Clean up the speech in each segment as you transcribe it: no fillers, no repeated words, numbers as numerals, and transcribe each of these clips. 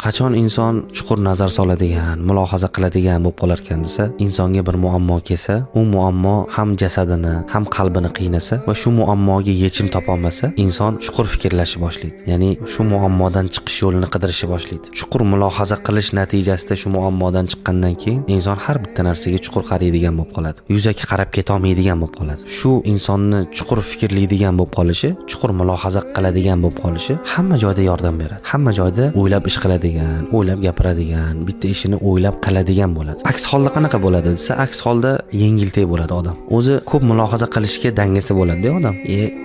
Qachon inson chuqur nazar soladigan, mulohaza qiladigan bo'lib qolar ekan desa, insonga bir muammo kelsa, u muammo ham jasadini, ham qalbini qiynasa va shu muammoga yechim topa olmasa, inson chuqur fikrlashni boshlaydi. Ya'ni shu muammodan chiqish yo'lini qidirishni boshlaydi. Chuqur mulohaza qilish natijasida shu muammodan chiqqandan keyin inson har bitta narsaga chuqur qaraydigan bo'lib qoladi. Yuzaki qarab keta olmaydigan bo'lib qoladi. Shu insonni chuqur fikrlaydigan bo'lib qolishi, chuqur mulohaza qiladigan bo'lib qolishi hamma joyda yordam beradi. Hamma joyda o'ylab ish qiladigan, o'ylab gapiradigan, bitta ishini o'ylab qiladigan bo'ladi. Aks holda qanaqa bo'ladi desa, aks holda yengiltek bo'ladi odam. O'zi ko'p mulohaza qilishga dangasa bo'ladi-da odam.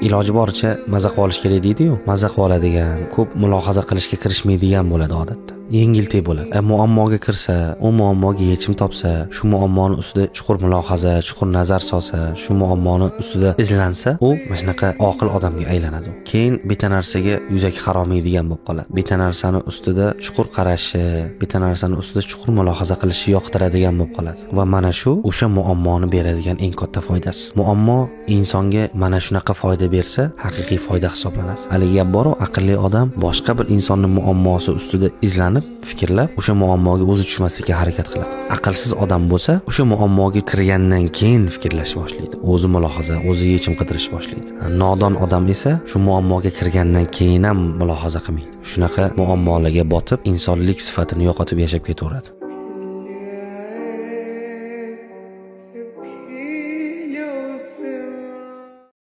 Iloji boricha maza qilib olish kerak deydi-yu. Maza qilib oladigan, ko'p mulohaza qilishga kirishmaydigan bo'ladi odatda. Yengiltek bo'ladi. Muammoga kirsa, u muammoga yechim topsa, shu muammoni ustida chuqur mulohaza, chuqur nazar solsa, shu muammoni ustida izlansa, u mana shunaqa oqil odamga aylanadi. Keyin bitta narsaga yuzaki qarolmaydigan bo'lib qoladi. Bitta narsani ustida chuqur qarashi, bitta narsani ustida chuqur mulohaza qilishi yoqtiradigan bo'lib qoladi. Va mana shu o'sha muammoni beradigan eng katta foydasi. Muammo insonga mana shunaqa foyda bersa, haqiqiy foyda hisoblanadi. Haligi gap bor, aqlli odam boshqa bir insonning muammosi ustida izlanib fikrlab, o'sha muammoga o'zi tushmaslikka harakat qiladi. Aqlsiz odam bo'lsa, o'sha muammoga kirgandan keyin fikrlash boshlaydi. O'zi mulohaza, o'zi yechim qidirish boshlaydi. Nodon odam esa shu muammoga kirgandan keyin ham mulohaza qilmaydi. Shunaqa muammolarga botib, insonlik sifatini yo'qotib yashab ketaveradi.